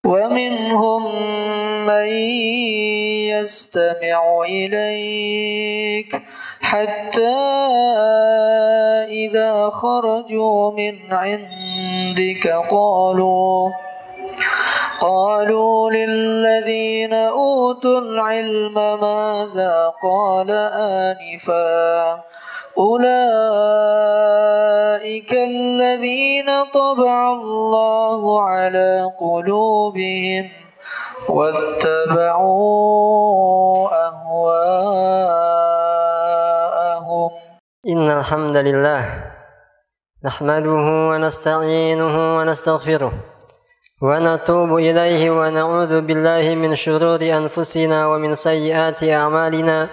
ومنهم من يستمع إليك حتى إذا خرجوا من عندك قالوا للذين أوتوا العلم ماذا قال آنفا أولئك الذين طبع الله على قلوبهم واتبعوا أهواءهم. إن الحمد لله نحمده ونستعينه ونستغفره ونتوب إليه ونعوذ بالله من شرور أنفسنا ومن سيئات أعمالنا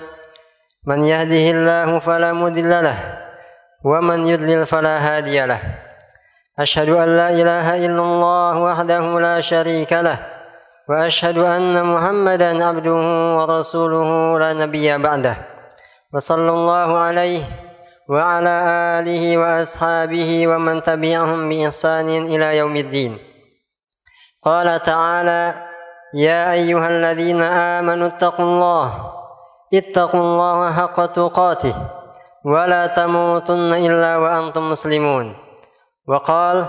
من يهده الله فلا مضل له ومن يضلل فلا هادي له أشهد أن لا إله إلا الله وحده لا شريك له وأشهد أن محمدا عبده ورسوله لا نبي بعده وصلى الله عليه وعلى آله وأصحابه ومن تبعهم بإحسان إلى يوم الدين. قال تعالى يا أيها الذين آمنوا اتقوا الله حق تقاته ولا تموتن إلا وأنتم مسلمون. وقال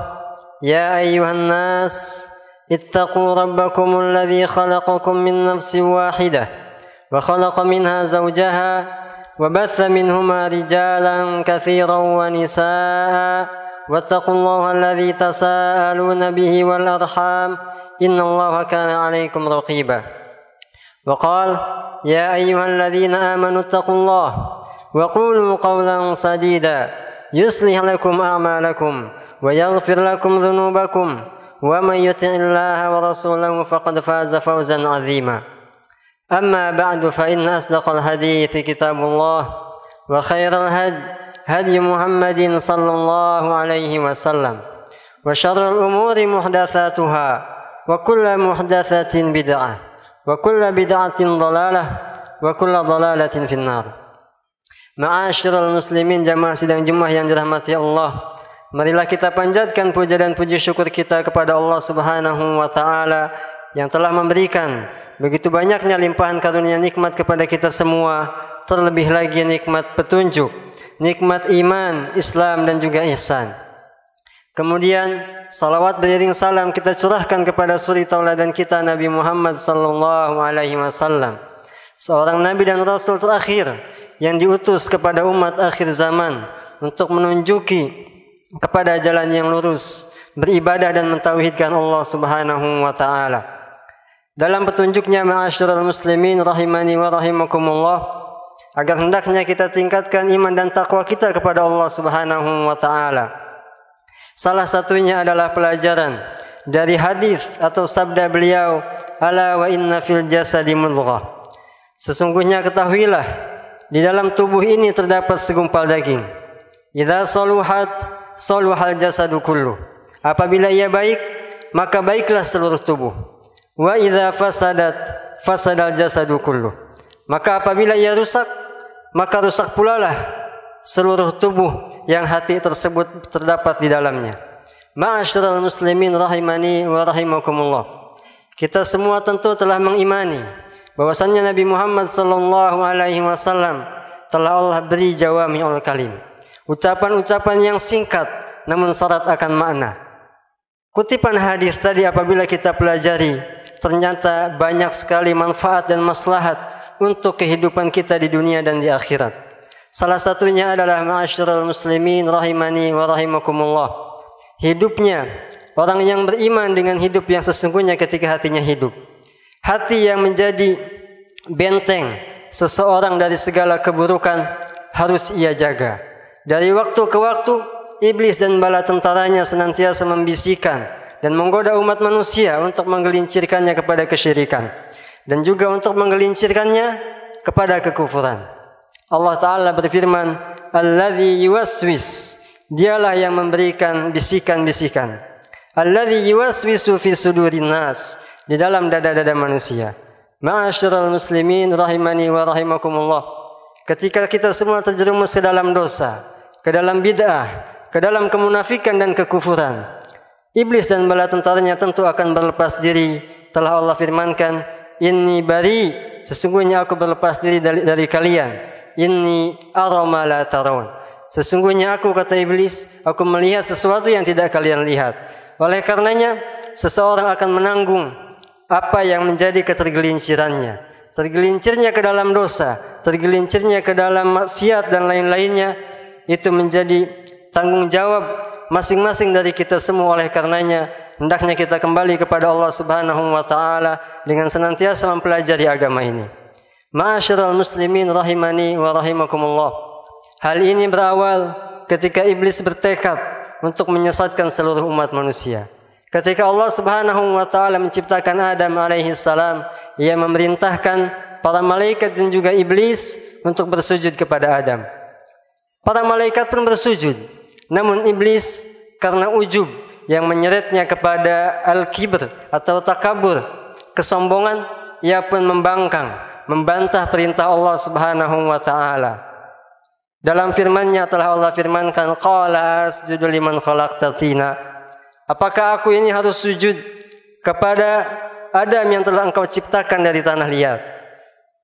يا أيها الناس اتقوا ربكم الذي خلقكم من نفس واحدة وخلق منها زوجها وبث منهما رجالا كثيرا ونساء واتقوا الله الذي تساءلون به والأرحام إن الله كان عليكم رقيبا. وقال يا أيها الذين آمنوا اتقوا الله وقولوا قولا سديدا يصلح لكم أعمالكم ويغفر لكم ذنوبكم ومن يطع الله ورسوله فقد فاز فوزا عظيما. أما بعد فإن أصدق الحديث كتاب الله وخير هدي محمد صلى الله عليه وسلم وشر الأمور محدثاتها وكل محدثة بدعة وكل بدعة ضلالة وكل ضلالة في النار. Ma'asyiral muslimin, jamaah sidang Jumat yang dirahmati Allah, marilah kita panjatkan puja dan puji syukur kita kepada Allah Subhanahu wa taala yang telah memberikan begitu banyaknya limpahan karunia nikmat kepada kita semua, terlebih lagi nikmat petunjuk, nikmat iman, Islam dan juga ihsan. Kemudian salawat beriring salam kita curahkan kepada suri tauladan kita Nabi Muhammad sallallahu alaihi wasallam, seorang nabi dan rasul terakhir yang diutus kepada umat akhir zaman untuk menunjuki kepada jalan yang lurus, beribadah dan mentauhidkan Allah Subhanahu wa taala. Dalam petunjuknya ma'asyiral muslimin rahimani wa rahimakumullah, agar hendaknya kita tingkatkan iman dan takwa kita kepada Allah Subhanahu wa taala. Salah satunya adalah pelajaran dari hadis atau sabda beliau, ala wa inna fil jasadi mudghah. Sesungguhnya ketahuilah di dalam tubuh ini terdapat segumpal daging. Idza saluhat saluhal jasadu kullu. Apabila ia baik, maka baiklah seluruh tubuh. Wa idza fasadat fasadal jasadu kullu. Maka apabila ia rusak, maka rusak pula lah seluruh tubuh yang hati tersebut terdapat di dalamnya. Ma'asyiral muslimin rahimani wa rahimakumullah. Kita semua tentu telah mengimani bahwasannya Nabi Muhammad sallallahu alaihi wasallam telah Allah beri jawami'ul kalim, ucapan-ucapan yang singkat namun syarat akan makna. Kutipan hadis tadi apabila kita pelajari, ternyata banyak sekali manfaat dan maslahat untuk kehidupan kita di dunia dan di akhirat. Salah satunya adalah ma'asyiral muslimin rahimani wa rahimakumullah, hidupnya orang yang beriman dengan hidup yang sesungguhnya ketika hatinya hidup. Hati yang menjadi benteng seseorang dari segala keburukan harus ia jaga. Dari waktu ke waktu, iblis dan bala tentaranya senantiasa membisikkan dan menggoda umat manusia untuk menggelincirkannya kepada kesyirikan dan juga untuk menggelincirkannya kepada kekufuran. Allah Ta'ala berfirman, alladzi yuwaswis, dialah yang memberikan bisikan-bisikan, alladzi yuwaswisu fi sudurin nas, di dalam dada-dada manusia. Ma'asyiral muslimin rahimani wa rahimakumullah, ketika kita semua terjerumus ke dalam dosa, ke dalam bid'ah, ke dalam kemunafikan dan kekufuran, Iblis dan bala tentaranya tentu akan berlepas diri. Telah Allah firmankan, inni bari, sesungguhnya aku berlepas diri dari kalian. Inni ara ma la tarawun. Sesungguhnya aku, kata iblis, aku melihat sesuatu yang tidak kalian lihat. Oleh karenanya, seseorang akan menanggung apa yang menjadi ketergelincirannya. Tergelincirnya ke dalam dosa, tergelincirnya ke dalam maksiat dan lain-lainnya, itu menjadi tanggung jawab masing-masing dari kita semua. Oleh karenanya, hendaknya kita kembali kepada Allah Subhanahu wa taala dengan senantiasa mempelajari agama ini. Ma'asyiral muslimin rahimani wa rahimakumullah. Hal ini berawal ketika iblis bertekad untuk menyesatkan seluruh umat manusia. Ketika Allah Subhanahu wa taala menciptakan Adam alaihi salam, ia memerintahkan para malaikat dan juga iblis untuk bersujud kepada Adam. Para malaikat pun bersujud. Namun iblis karena ujub yang menyeretnya kepada al-kibr atau takabur, kesombongan, ia pun membangkang, membantah perintah Allah Subhanahu wa taala. Dalam firman-Nya telah Allah firmankan, qala asjudu liman khalaqta tina. Apakah aku ini harus sujud kepada Adam yang telah engkau ciptakan dari tanah liat?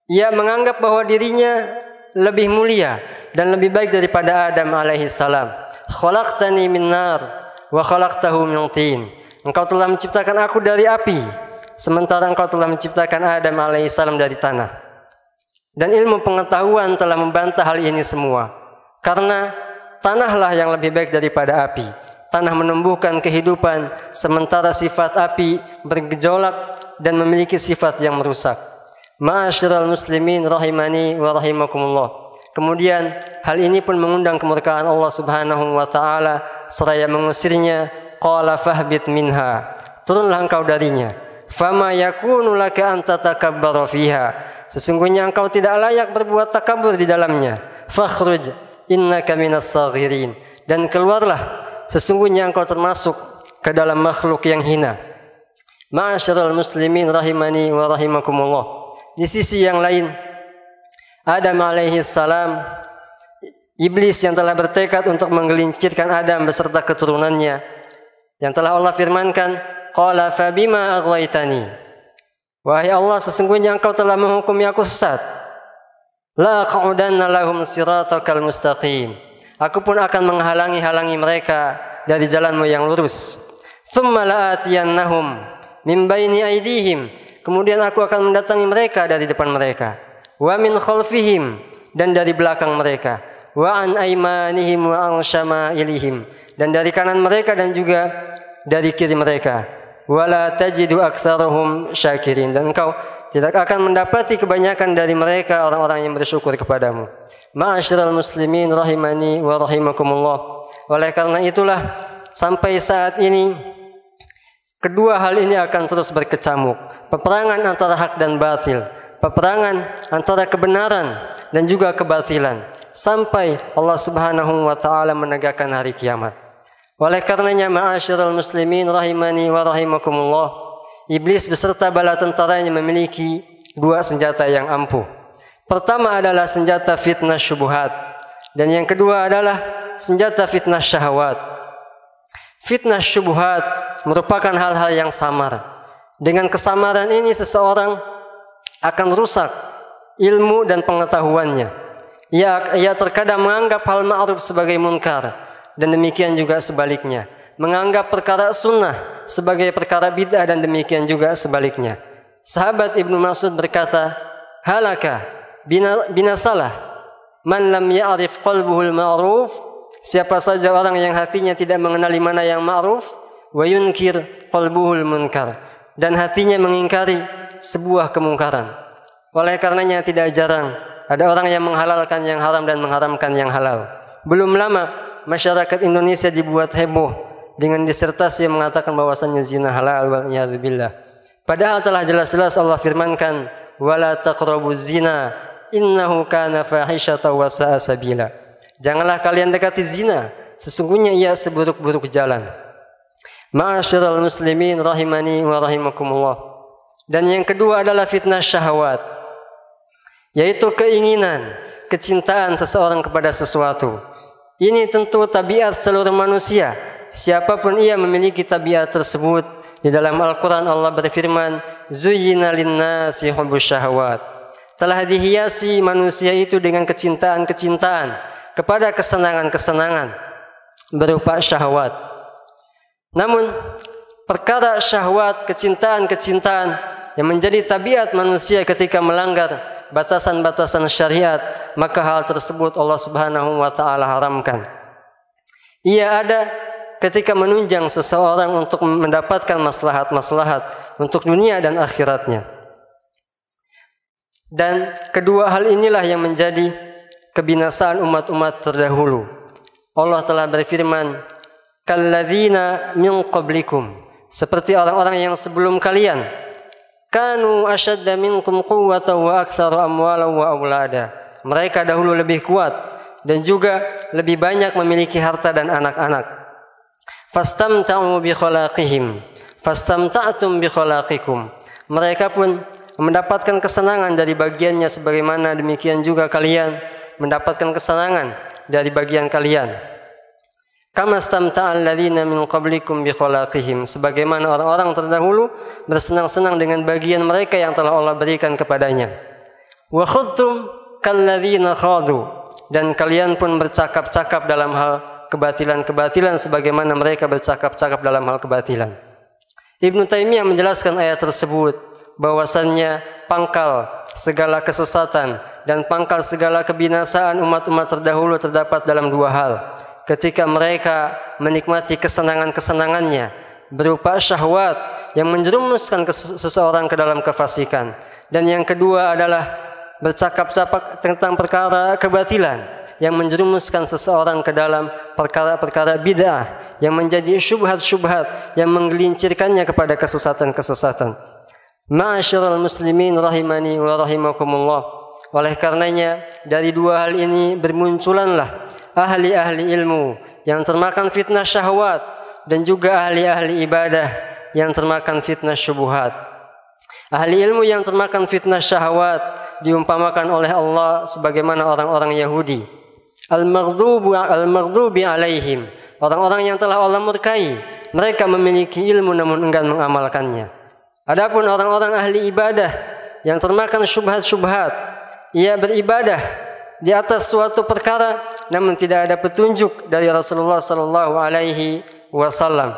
Ia menganggap bahwa dirinya lebih mulia dan lebih baik daripada Adam alaihi salam. Khalaqtani min nar wa khalaqtahu min tin. Engkau telah menciptakan aku dari api, sementara engkau telah menciptakan Adam alaihi salam dari tanah. Dan ilmu pengetahuan telah membantah hal ini semua. Karena tanahlah yang lebih baik daripada api. Tanah menumbuhkan kehidupan, sementara sifat api bergejolak dan memiliki sifat yang merusak. Ma'asyiral muslimin rahimani wa rahimakumullah. Kemudian hal ini pun mengundang kemurkaan Allah Subhanahu wa taala seraya mengusirnya. Qala fahbit minha. Turunlah engkau darinya. Fama yakunu laka an tatakabbara fiha. Sesungguhnya engkau tidak layak berbuat takabur di dalamnya. Fakhruj innaka minas saghirin. Dan keluarlah, sesungguhnya engkau termasuk ke dalam makhluk yang hina. Ma'asyiral muslimin rahimani wa rahimakumullah. Di sisi yang lain, Adam alaihi salam, iblis yang telah bertekad untuk menggelincirkan Adam beserta keturunannya, yang telah Allah firmankan, qala fabima aghwaytani. Wahai Allah, sesungguhnya engkau telah menghukumi aku sesat. La qa'udanna lahum siratakal mustaqim. Aku pun akan menghalangi mereka dari jalanmu yang lurus. Thumma la'atiyannahum min baini aydihim. Kemudian aku akan mendatangi mereka dari depan mereka. Wa min khalfihim, dan dari belakang mereka. Wa an aymanihim wa an syama'ilihim, dan dari kanan mereka dan juga dari kiri mereka. Wa la tajidu aktsarahum syakirin, dan engkau tidak akan mendapati kebanyakan dari mereka orang-orang yang bersyukur kepadamu. Ma'asyiral muslimin rahimani wa rahimakumullah. Oleh karena itulah sampai saat ini kedua hal ini akan terus berkecamuk. Peperangan antara hak dan batil, peperangan antara kebenaran dan juga kebatilan, sampai Allah Subhanahu wa taala menegakkan hari kiamat. Oleh karenanya ma'asyiral muslimin rahimani wa rahimakumullah, iblis beserta bala tentaranya memiliki dua senjata yang ampuh. Pertama adalah senjata fitnah syubhat, dan yang kedua adalah senjata fitnah syahwat. Fitnah syubhat merupakan hal-hal yang samar. Dengan kesamaran ini seseorang akan rusak ilmu dan pengetahuannya. Ia terkadang menganggap hal ma'ruf sebagai munkar, dan demikian juga sebaliknya. Menganggap perkara sunnah sebagai perkara bid'ah, dan demikian juga sebaliknya. Sahabat Ibnu Mas'ud berkata, halaka binasalah man lam ya'rif qalbuhul ma'ruf. Siapa saja orang yang hatinya tidak mengenali mana yang ma'ruf, wa yunkir qalbuhul munkar, dan hatinya mengingkari sebuah kemungkaran. Oleh karenanya tidak jarang ada orang yang menghalalkan yang haram dan mengharamkan yang halal. Belum lama masyarakat Indonesia dibuat heboh dengan disertasi yang mengatakan bahwasannya zina halal, wal'iyadzubillah. Padahal telah jelas-jelas Allah firmankan, wala taqrabuz zina innahu kana fahishatan wa sa'a sabila. Janganlah kalian dekati zina, sesungguhnya ia seburuk-buruk jalan. Ma'asyiral muslimin rahimani wa rahimakumullah. Dan yang kedua adalah fitnah syahwat, yaitu keinginan, kecintaan seseorang kepada sesuatu. Ini tentu tabiat seluruh manusia. siapapun ia memiliki tabiat tersebut. Di dalam Al-Quran Allah berfirman, Zuyyina linnasi hubbus syahwat. Telah dihiasi manusia itu dengan kecintaan-kecintaan kepada kesenangan-kesenangan berupa syahwat. Namun perkara syahwat, kecintaan-kecintaan yang menjadi tabiat manusia ketika melanggar batasan-batasan syariat, maka hal tersebut Allah Subhanahu wa taala haramkan. Ia ada ketika menunjang seseorang untuk mendapatkan maslahat-maslahat untuk dunia dan akhiratnya. Dan kedua hal inilah yang menjadi kebinasaan umat-umat terdahulu. Allah telah berfirman, kalladzina min qablikum, seperti orang-orang yang sebelum kalian, kanu asyadda minkum quwwatan wa aktsaru amwalan wa aulada. Mereka dahulu lebih kuat dan juga lebih banyak memiliki harta dan anak-anak. Fastamta'u bi khalaqihim fastamta'tum bi khalaqikum. Mereka pun mendapatkan kesenangan dari bagiannya, sebagaimana demikian juga kalian mendapatkan kesenangan dari bagian kalian. Kama stamta'al ladzina min qablikum bi khalaqihim, sebagaimana orang-orang terdahulu bersenang-senang dengan bagian mereka yang telah Allah berikan kepadanya. Wa khudtum kalladzina khadu, dan kalian pun bercakap-cakap dalam hal kebatilan-kebatilan sebagaimana mereka bercakap-cakap dalam hal kebatilan. Ibnu Taimiyah menjelaskan ayat tersebut bahwasannya pangkal segala kesesatan dan pangkal segala kebinasaan umat-umat terdahulu terdapat dalam dua hal. Ketika mereka menikmati kesenangan-kesenangannya berupa syahwat yang menjerumuskan seseorang ke dalam kefasikan, dan yang kedua adalah bercakap-cakap tentang perkara kebatilan yang menjerumuskan seseorang ke dalam perkara-perkara bid'ah yang menjadi syubhat-syubhat yang menggelincirkannya kepada kesesatan-kesesatan. Ma'asyiral muslimin rahimani wa rahimakumullah. Oleh karenanya dari dua hal ini bermunculanlah ahli-ahli ilmu yang termakan fitnah syahwat dan juga ahli-ahli ibadah yang termakan fitnah syubhat. Ahli ilmu yang termakan fitnah syahwat diumpamakan oleh Allah sebagaimana orang-orang Yahudi. Al-maghdubi alaihim, orang-orang yang telah Allah murkai. Mereka memiliki ilmu namun enggan mengamalkannya. Adapun orang-orang ahli ibadah yang termakan syubhat-syubhat, ia beribadah di atas suatu perkara namun tidak ada petunjuk dari Rasulullah sallallahu alaihi wasallam.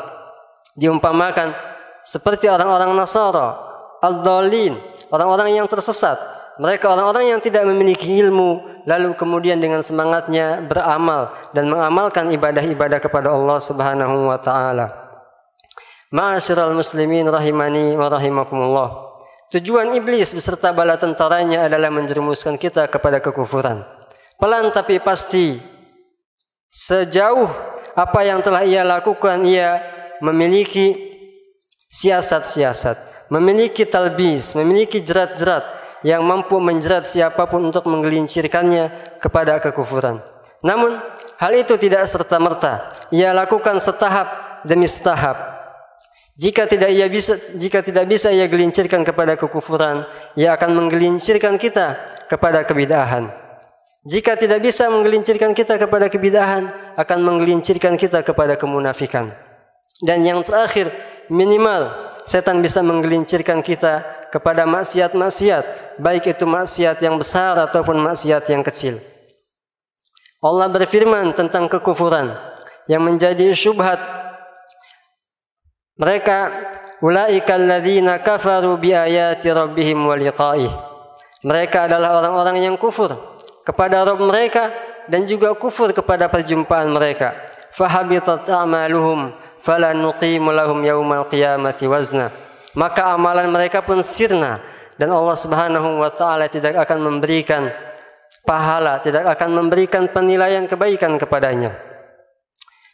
Diumpamakan seperti orang-orang Nasara, ad-dallin, orang-orang yang tersesat. Mereka orang-orang yang tidak memiliki ilmu lalu kemudian dengan semangatnya beramal dan mengamalkan ibadah-ibadah kepada Allah Subhanahu wa taala. Ma'asyiral muslimin rahimani wa rahimakumullah. Tujuan iblis beserta bala tentaranya adalah menjerumuskan kita kepada kekufuran. Pelan tapi pasti, sejauh apa yang telah ia lakukan, ia memiliki siasat-siasat, memiliki talbis, memiliki jerat-jerat yang mampu menjerat siapapun untuk menggelincirkannya kepada kekufuran. Namun hal itu tidak serta-merta, ia lakukan setahap demi setahap. Jika tidak bisa ia gelincirkan kepada kekufuran, ia akan menggelincirkan kita kepada kebid'ahan. Jika tidak bisa menggelincirkan kita kepada kebid'ahan, akan menggelincirkan kita kepada kemunafikan. Dan yang terakhir, minimal setan bisa menggelincirkan kita kepada maksiat-maksiat, baik itu maksiat yang besar ataupun maksiat yang kecil. Allah berfirman tentang kekufuran yang menjadi syubhat. Mereka ulaika alladzina kafaru bi ayati rabbihim wa liqa'ih. Mereka adalah orang-orang yang kufur kepada Rabb mereka dan juga kufur kepada perjumpaan mereka. Fahabitat a'maluhum fala nuqimu lahum yaumal qiyamati wazna. Maka amalan mereka pun sirna dan Allah Subhanahu wa taala tidak akan memberikan pahala, tidak akan memberikan penilaian kebaikan kepadanya.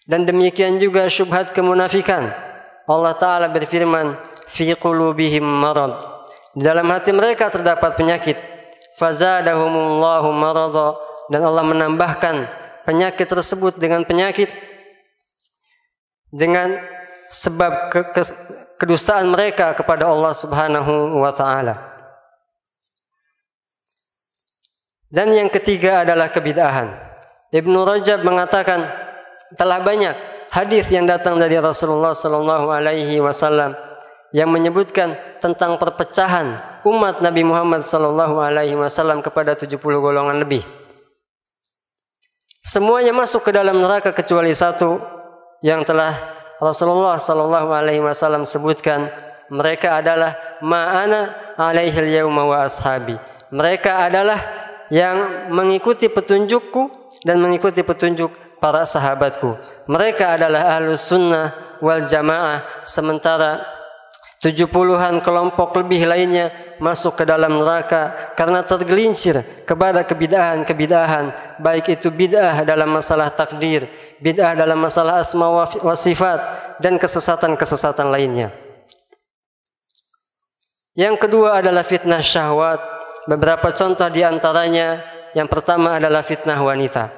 Dan demikian juga syubhat kemunafikan. Allah Ta'ala berfirman, fi qulubihim marad. Di dalam hati mereka terdapat penyakit. Fazadahumullahu marada. Dan Allah menambahkan penyakit tersebut dengan penyakit dengan sebab kedustaan mereka kepada Allah Subhanahu wa Ta'ala. Dan yang ketiga adalah kebid'ahan. Ibnu Rajab mengatakan telah banyak hadis yang datang dari Rasulullah sallallahu alaihi wasallam yang menyebutkan tentang perpecahan umat Nabi Muhammad sallallahu alaihi wasallam kepada 70 golongan lebih. Semuanya masuk ke dalam neraka kecuali satu yang telah Rasulullah sallallahu alaihi wasallam sebutkan, mereka adalah ma'ana alaihil yauma wa ashabi. Mereka adalah yang mengikuti petunjukku dan mengikuti petunjuk para sahabatku. Mereka adalah ahlus sunnah wal jamaah, sementara 70-an kelompok lebih lainnya masuk ke dalam neraka karena tergelincir kepada kebid'ahan, baik itu bid'ah dalam masalah takdir, bid'ah dalam masalah asma wa sifat, dan kesesatan-kesesatan lainnya. Yang kedua adalah fitnah syahwat. Beberapa contoh di antaranya, yang pertama adalah fitnah wanita.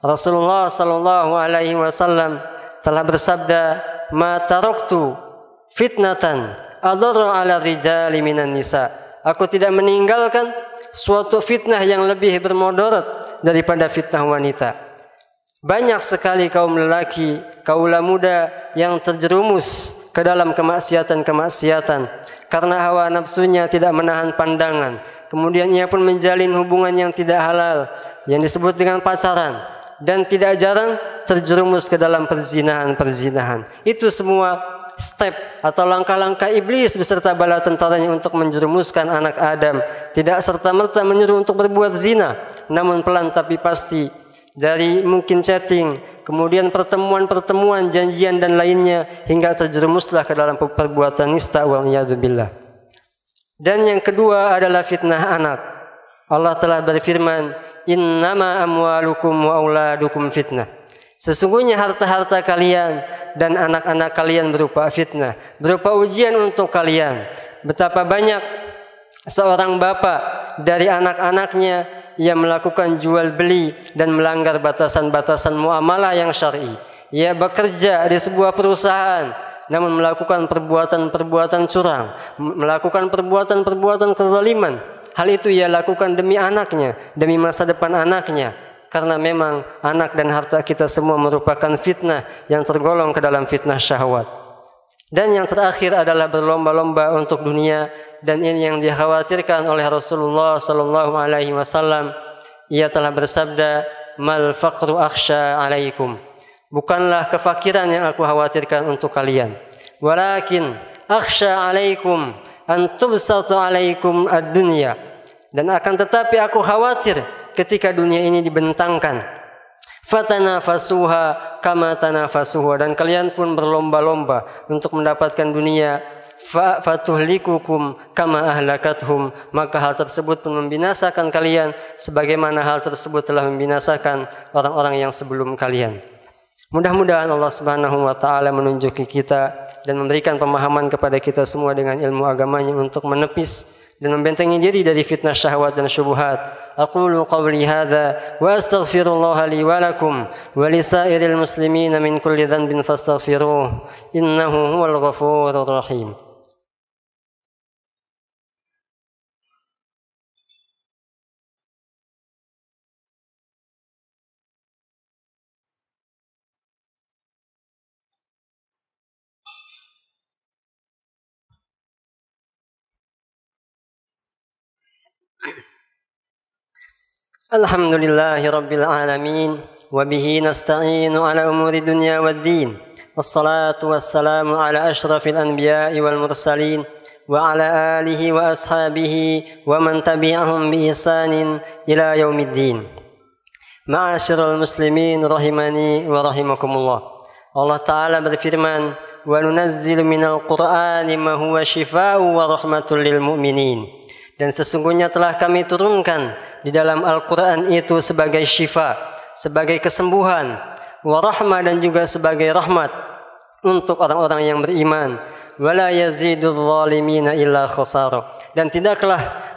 Rasulullah sallallahu alaihi wasallam telah bersabda, "Ma taraktu fitnatan adarra ala rijali minan nisa." Aku tidak meninggalkan suatu fitnah yang lebih bermudarat daripada fitnah wanita. Banyak sekali kaum lelaki, kaula muda yang terjerumus ke dalam kemaksiatan karena hawa nafsunya tidak menahan pandangan. Kemudian ia pun menjalin hubungan yang tidak halal, yang disebut dengan pacaran, dan tidak jarang terjerumus ke dalam perzinahan. Itu semua step atau langkah-langkah iblis beserta bala tentaranya untuk menjerumuskan anak Adam. Tidak serta-merta menyuruh untuk berbuat zina, namun pelan tapi pasti, dari mungkin chatting, kemudian pertemuan, janjian dan lainnya, hingga terjerumuslah ke dalam perbuatan nista wal iyadzubillah. Dan yang kedua adalah fitnah anak. Allah telah berfirman, "Innama amwalukum wa auladukum fitnah." Sesungguhnya harta-harta kalian dan anak-anak kalian berupa fitnah, berupa ujian untuk kalian. Betapa banyak seorang bapak dari anak-anaknya yang melakukan jual beli dan melanggar batasan-batasan muamalah yang syar'i. Ia bekerja di sebuah perusahaan namun melakukan perbuatan-perbuatan curang, melakukan perbuatan-perbuatan kezaliman. Hal itu ia lakukan demi anaknya, demi masa depan anaknya. Karena memang anak dan harta kita semua merupakan fitnah yang tergolong ke dalam fitnah syahwat. Dan yang terakhir adalah berlomba-lomba untuk dunia, dan ini yang dikhawatirkan oleh Rasulullah sallallahu alaihi wasallam. Ia telah bersabda, "Mal faqru akhsha alaikum." Bukanlah kefakiran yang aku khawatirkan untuk kalian, walakin akhsha alaikum an tubsata alaikum ad-dunya. Dan akan tetapi aku khawatir ketika dunia ini dibentangkan, fatanafasuha kama tanafasuha, dan kalian pun berlomba-lomba untuk mendapatkan dunia, fatuhlikukum kama ahlakathum, maka hal tersebut pun membinasakan kalian sebagaimana hal tersebut telah membinasakan orang-orang yang sebelum kalian. Mudah-mudahan Allah Subhanahu wa taala menunjuki kita dan memberikan pemahaman kepada kita semua dengan ilmu agamanya untuk menepis dan membentengi diri dari fitnah syahwat dan syubhat. Aqulu qawli hadza wa astaghfirullah li wa lakum wa lisairil muslimin min kulli dhanbin fastaghfiruh innahu huwal ghafurur rahim. Alhamdulillahi rabbil alamin wa bihi nasta'inu ala umuri dunya waddin. Wassalatu wassalamu ala asyrafil anbiya'i wal mursalin wa ala alihi wa ashabihi wa man tabi'ahum bi ihsanin ila yaumiddin. Ma'asyiral muslimin rahimani wa rahimakumullah. Allah Ta'ala berfirman, wa nunazzilu minal qur'ani ma huwa shifaa'u wa rahmatul lil mu'minin. Dan sesungguhnya telah kami turunkan di dalam Al-Quran itu sebagai syifa, sebagai kesembuhan, warahmah, dan juga sebagai rahmat untuk orang-orang yang beriman. Wala yazidul zalimina illa khasara, dan tidaklah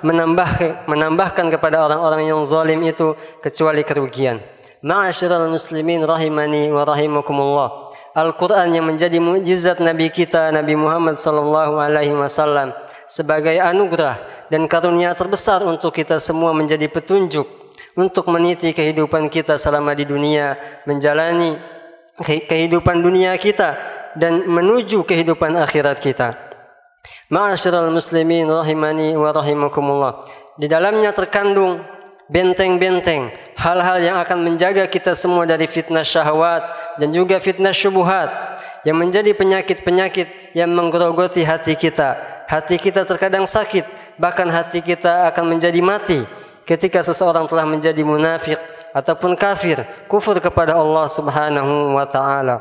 menambahkan kepada orang-orang yang zalim itu kecuali kerugian. Ma'asyiral muslimin rahimani wa rahimakumullah. Al-Quran yang menjadi mukjizat Nabi kita Nabi Muhammad sallallahu alaihi wasallam sebagai anugerah dan karunia terbesar untuk kita semua, menjadi petunjuk untuk meniti kehidupan kita selama di dunia, menjalani kehidupan dunia kita dan menuju kehidupan akhirat kita. Ma'asyiral muslimin rahimani wa rahimakumullah. Di dalamnya terkandung benteng-benteng, hal-hal yang akan menjaga kita semua dari fitnah syahwat dan juga fitnah syubhat yang menjadi penyakit-penyakit yang menggerogoti hati kita. Hati kita terkadang sakit, bahkan hati kita akan menjadi mati ketika seseorang telah menjadi munafik ataupun kafir, kufur kepada Allah Subhanahu wa taala.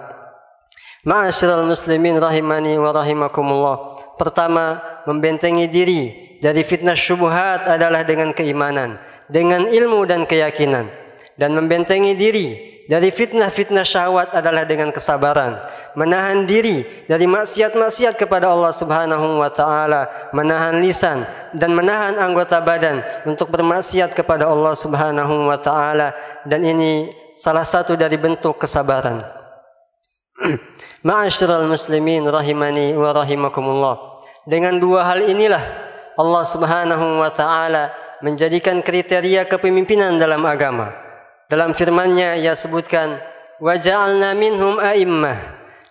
Ma'asyiral muslimin rahimani wa rahimakumullah. Pertama, membentengi diri dari fitnah syubhat adalah dengan keimanan, dengan ilmu dan keyakinan. Dan membentengi diri dari fitnah-fitnah syahwat adalah dengan kesabaran. Menahan diri dari maksiat-maksiat kepada Allah Subhanahu wa taala, menahan lisan dan menahan anggota badan untuk bermaksiat kepada Allah Subhanahu wa taala, dan ini salah satu dari bentuk kesabaran. Ma'asyiral muslimin rahimani wa rahimakumullah. Dengan dua hal inilah Allah Subhanahu wa taala menjadikan kriteria kepemimpinan dalam agama. Dalam firman-Nya Ia sebutkan, wa ja'alna minhum a'immah,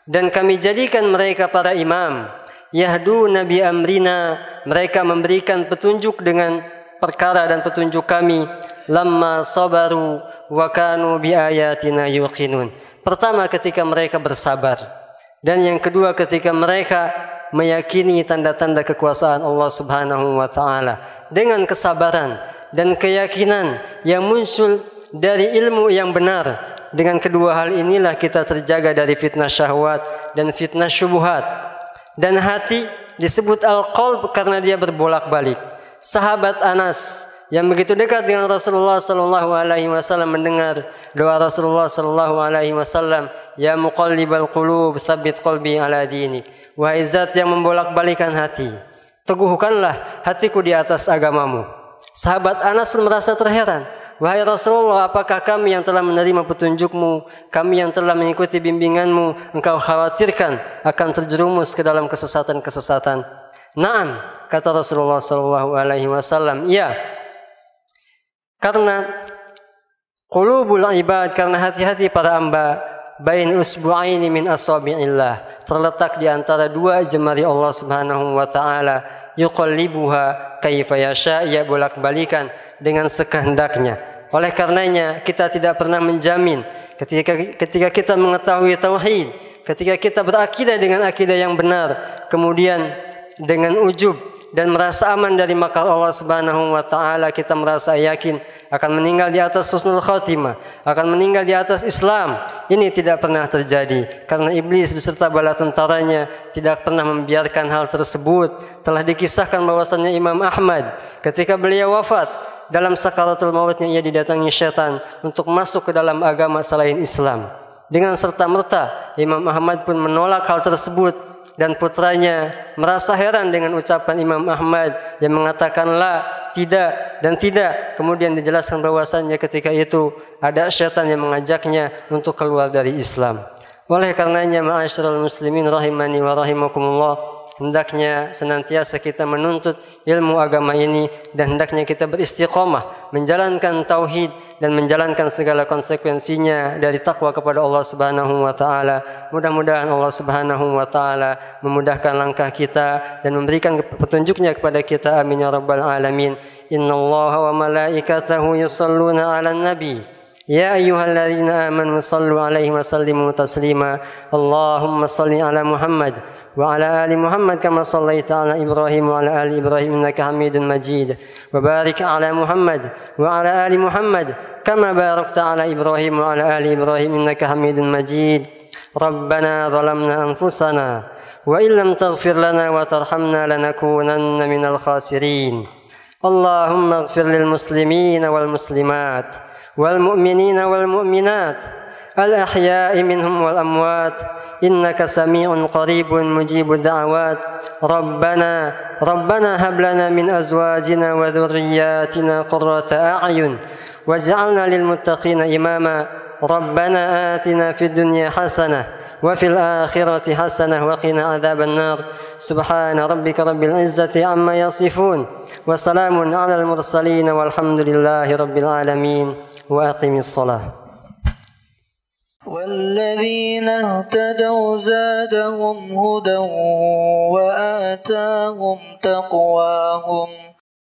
dan kami jadikan mereka para imam, yahduna bi amrina, mereka memberikan petunjuk dengan perkara dan petunjuk kami, lamma sabaru wa kanu bi ayatina yuqinun. Pertama, ketika mereka bersabar, dan yang kedua ketika mereka meyakini tanda-tanda kekuasaan Allah Subhanahu wa taala. Dengan kesabaran dan keyakinan yang muncul dari ilmu yang benar, dengan kedua hal inilah kita terjaga dari fitnah syahwat dan fitnah syubhat. Dan hati disebut al-qalb karena dia berbolak-balik. Sahabat Anas yang begitu dekat dengan Rasulullah sallallahu alaihi wasallam mendengar doa Rasulullah sallallahu alaihi wasallam, ya muqallibal qulub tsabbit qalbi ala dinik. Wahai zat yang membolak-balikan hati, teguhkanlah hatiku di atas agamamu. Sahabat Anas pun merasa terheran, wahai Rasulullah, apakah kami yang telah menerima petunjukmu, kami yang telah mengikuti bimbinganmu, engkau khawatirkan akan terjerumus ke dalam kesesatan-kesesatan? Naam, kata Rasulullah sallallahu alaihi wasallam, iya. Karena qulubul ibad, karena hati-hati para hamba, bain usbu'aini min asabi'illah, terletak di antara dua jemari Allah Subhanahu wa taala, yuqallibuha kaifa yasha, ia bolak-balikan dengan sekehendaknya. Oleh karenanya kita tidak pernah menjamin ketika kita mengetahui tauhid, ketika kita berakidah dengan akidah yang benar, kemudian dengan ujub dan merasa aman dari makar Allah Subhanahu wa taala, kita merasa yakin akan meninggal di atas husnul khatimah, akan meninggal di atas Islam. Ini tidak pernah terjadi karena iblis beserta bala tentaranya tidak pernah membiarkan hal tersebut. Telah dikisahkan bahwasannya Imam Ahmad ketika beliau wafat, dalam sakaratul mautnya ia didatangi syaitan untuk masuk ke dalam agama selain Islam. Dengan serta-merta Imam Ahmad pun menolak hal tersebut, dan putranya merasa heran dengan ucapan Imam Ahmad yang mengatakan la, tidak dan tidak. Kemudian dijelaskan bahwasannya ketika itu ada syaitan yang mengajaknya untuk keluar dari Islam. Oleh karenanya ma'asyiral muslimin rahimani wa rahimakumullah, hendaknya senantiasa kita menuntut ilmu agama ini, dan hendaknya kita beristiqomah menjalankan tauhid dan menjalankan segala konsekuensinya dari takwa kepada Allah Subhanahu wa taala. Mudah-mudahan Allah Subhanahu wa taala memudahkan langkah kita dan memberikan petunjuknya kepada kita. Amin ya rabbal alamin. Innallaha wa malaikatahu yusholluna 'alan nabi. Ya ayyuhalladzina amanu shallu 'alaihi wa sallimu taslima. Allahumma shalli 'ala Muhammad wa 'ala ali Muhammad kama shallaita 'ala Ibrahim wa 'ala ali Ibrahim innaka Hamidum Majid. Wa barik 'ala Muhammad wa 'ala ali Muhammad kama barakta 'ala Ibrahim wa 'ala ali Ibrahim innaka Hamidum Majid. Rabbana zalamna anfusana wa illam taghfir lana wa tarhamna lanakunanna minal khasirin. Allahumma ighfir lil muslimina wal muslimat wal mu'minina wal mu'minat al ahya'i minhum wal amwat innaka sami'un qaribun mujibud da'awat. Rabbana hab lana min azwajina wa dhurriyyatina qurrata a'yun waj'alna lil muttaqina imama. Rabbana atina fid dunya hasanah wa fil akhirati hasanah wa qina adzaban nar. Subhana rabbika rabbil izzati amma yasifun wa salamun 'alal mursalin walhamdulillahi rabbil alamin. Wa aqimis shalah. والذين اهتدوا زادهم هدى وآتاهم تقواهم